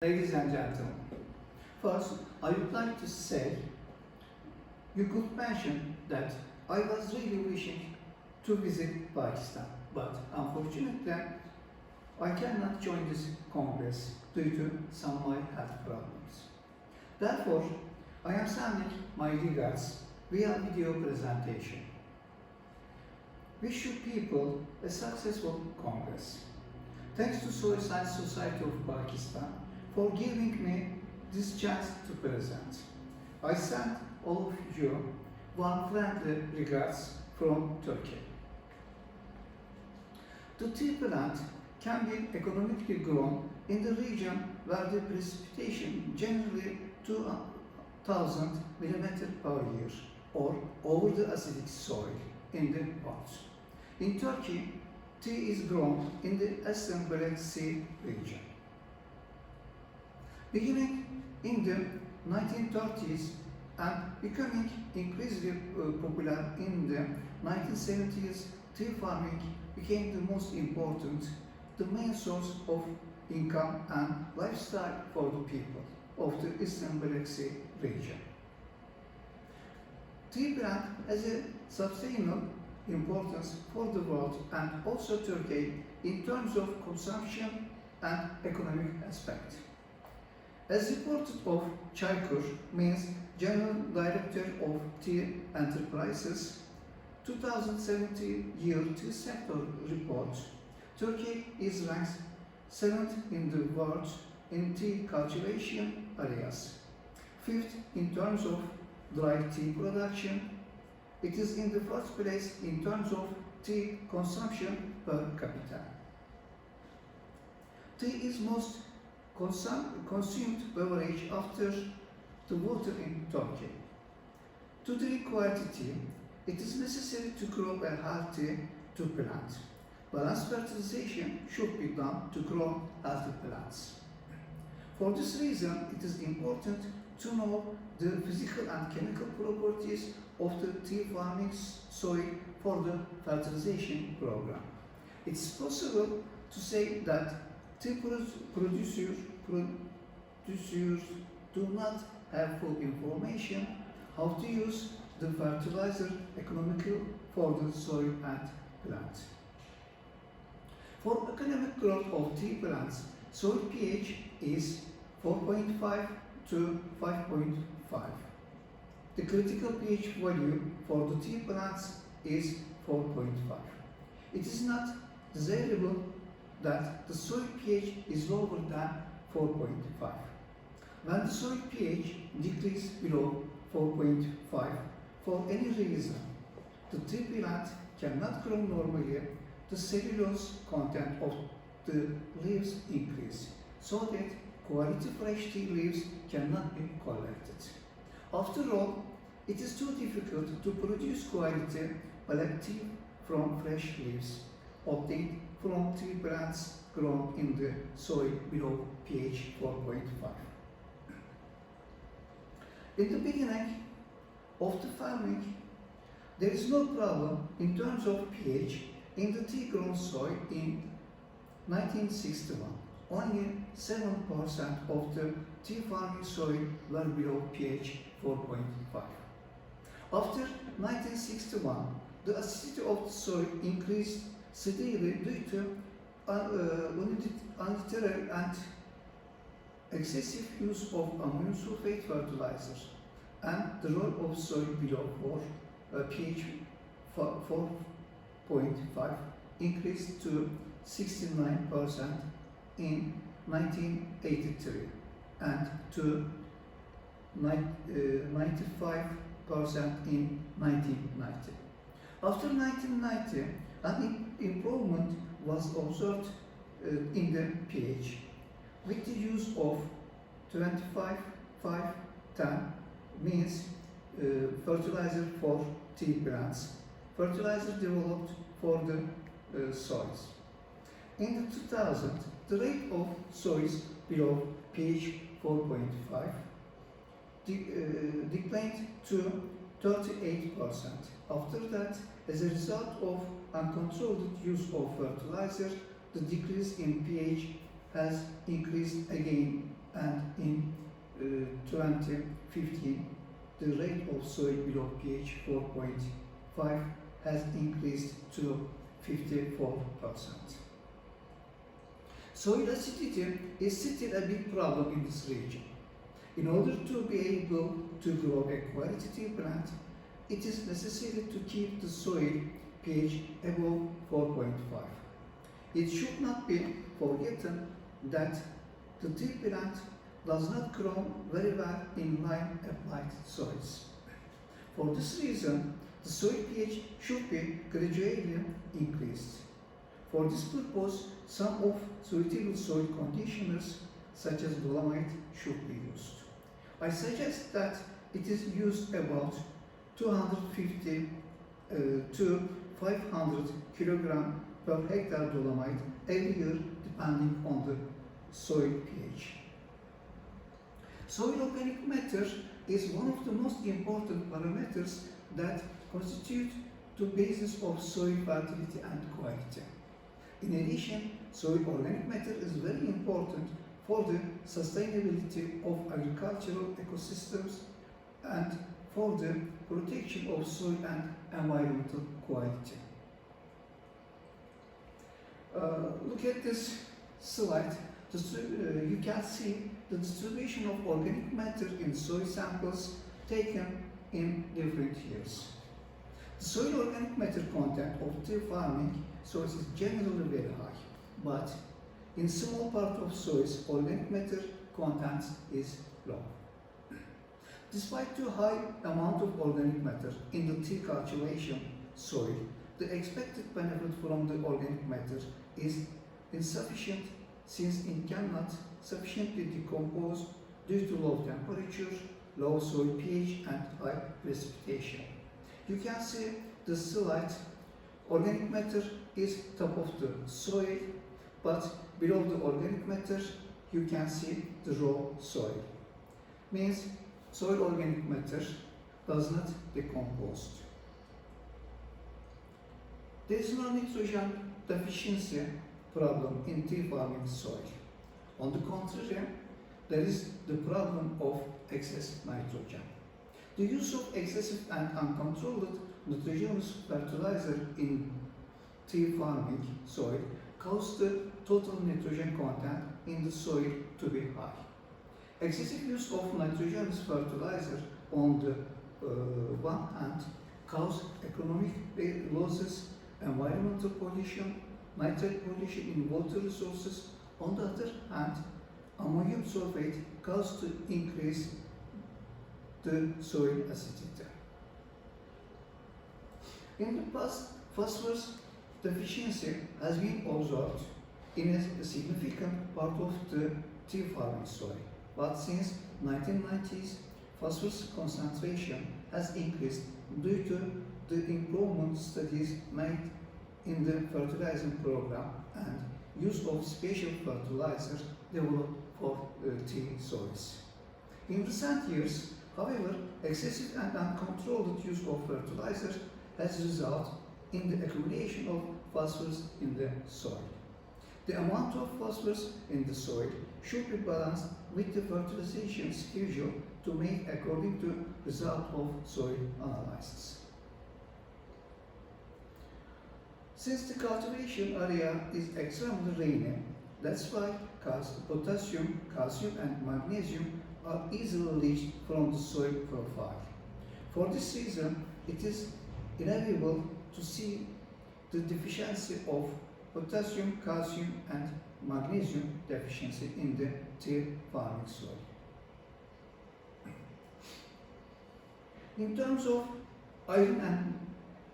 Ladies and gentlemen, first I would like to say you could mention that I was really wishing to visit Pakistan, but unfortunately I cannot join this Congress due to some of my health problems. Therefore, I am sending my regards via video presentation. Wish you people a successful Congress. Thanks to SOILS and Society of Pakistan for giving me this chance to present. I send all of you one friendly regards from Turkey. The tea plant can be economically grown in the region where the precipitation generally 2,000 mm per year or over the acidic soil in the pots. In Turkey, tea is grown in the Eastern Black Sea region. Beginning in the 1930s and becoming increasingly popular in the 1970s, tea farming became the most important, the main source of income and lifestyle for the people of the Eastern Black Sea region. Tea plant has a sustainable importance for the world and also Turkey in terms of consumption and economic aspect. As reported of Çaykur, means General Director of Tea Enterprises, 2017 year tea sector report, Turkey is ranked 7th in the world in tea cultivation areas, 5th in terms of dry tea production. It is in the first place in terms of tea consumption per capita. Tea is most consumed beverage after the water in Turkey. To drink quality tea, it is necessary to grow a healthy tea plant. Balanced fertilization should be done to grow healthy plants. For this reason, it is important to know the physical and chemical properties of the tea farming soil for the fertilization program. It's possible to say that tea producers do not have full information how to use the fertilizer economically for the soil and plant. For economic growth of tea plants, soil pH is 4.5 to 5.5. The critical pH value for the tea plants is 4.5. It is not desirable that the soil pH is lower than 4.5. When the soil pH decreases below 4.5 for any reason, the tea plant cannot grow normally. The cellulose content of the leaves increase, so that quality fresh tea leaves cannot be collected. After all, it is too difficult to produce quality black tea from fresh leaves obtained from tea plants grown in the soil below pH 4.5. In the beginning of the farming, there is no problem in terms of pH in the tea grown soil in 1961. Only 7% of the tea farming soil were below pH 4.5. After 1961, the acidity of the soil increased steadily due to unnatural and excessive use of ammonium sulfate fertilizers and the role of soil below pH 4.5 increased to 69% in 1983 and to 95% in 1990. After 1990, an improvement was observed in the pH with the use of 25-5-10 means fertilizer for tea plants, fertilizer developed for the soils. In the 2000, the rate of soils below pH 4.5 declined to 38%. After that, as a result of uncontrolled use of fertilizer, the decrease in pH has increased again and in 2015 the rate of soil below pH 4.5 has increased to 54%. Soil acidity is still a big problem in this region. In order to be able to grow a quality tea plant, it is necessary to keep the soil pH above 4.5. It should not be forgotten that the tea plant does not grow very well in lime applied soils. For this reason, the soil pH should be gradually increased. For this purpose, some of suitable soil conditioners such as dolomite should be used. I suggest that it is used about 250 to 500 kg per hectare dolomite every year depending on the soil pH. Soil organic matter is one of the most important parameters that constitute the basis of soil fertility and quality. In addition, soil organic matter is very important for the sustainability of agricultural ecosystems and for the protection of soil and environmental quality. Look at this slide. You can see the distribution of organic matter in soil samples taken in different years. The soil organic matter content of tea farming soils is generally very high, but in small part of soils, organic matter content is low. Despite the high amount of organic matter in the tea cultivation soil, the expected benefit from the organic matter is insufficient since it cannot sufficiently decompose due to low temperature, low soil pH and high precipitation. You can see the slide. Organic matter is top of the soil, but below the organic matter you can see the raw soil. Means soil organic matter does not decompose. There is no nitrogen deficiency problem in tea farming soil. On the contrary, there is the problem of excess nitrogen. The use of excessive and uncontrolled nitrogenous fertilizer in tea farming soil causes the total nitrogen content in the soil to be high. Excessive use of nitrogenous fertilizer on the one hand causes economic losses, environmental pollution, nitrate pollution in water resources. On the other hand, ammonium sulfate causes to increase the soil acidity. In the past, phosphorus deficiency has been observed in a significant part of the tea farming soil, but since 1990s, phosphorus concentration has increased due to the improvement studies made in the fertilizing program and use of special fertilizers developed for tea soils. In recent years, however, excessive and uncontrolled use of fertilizers has resulted in the accumulation of phosphorus in the soil. The amount of phosphorus in the soil should be balanced with the fertilization schedule to make according to result of soil analysis. Since the cultivation area is extremely rainy, that's why potassium, calcium and magnesium are easily leached from the soil profile. For this reason, it is inevitable to see the deficiency of potassium, calcium and magnesium deficiency in the tea farming soil. In terms of iron and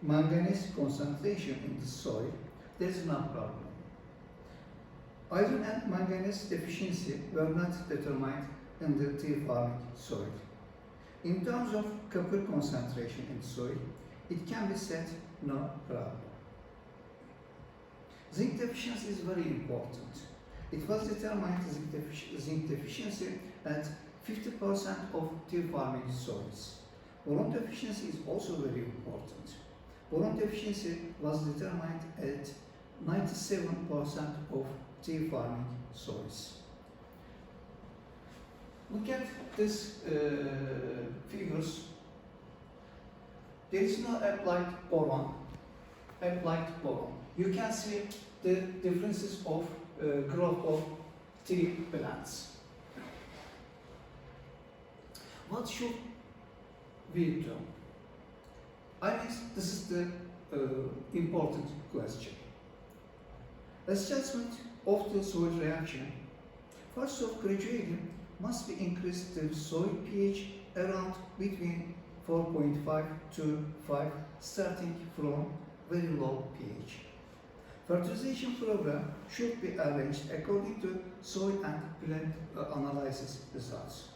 manganese concentration in the soil, there is no problem. Iron and manganese deficiency were not determined in the tea farming soil. In terms of copper concentration in soil, it can be said no problem. Zinc deficiency is very important. It was determined zinc deficiency at 50% of tea farming soils. Boron deficiency is also very important. Boron deficiency was determined at 97% of tea farming soils. Look at these figures. There is no applied boron. You can see the differences of growth of tree plants. What should we do? I think this is the important question. Assessment of the soil reaction. First of gradually must be increased the soil pH around between 4.5 to 5, starting from very low pH. Fertilization program should be arranged according to soil and plant analysis results.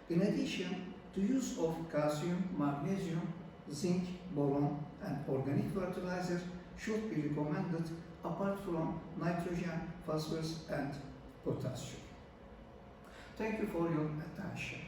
In addition, the use of calcium, magnesium, zinc, boron, and organic fertilizer should be recommended apart from nitrogen, phosphorus, and potassium. Thank you for your attention.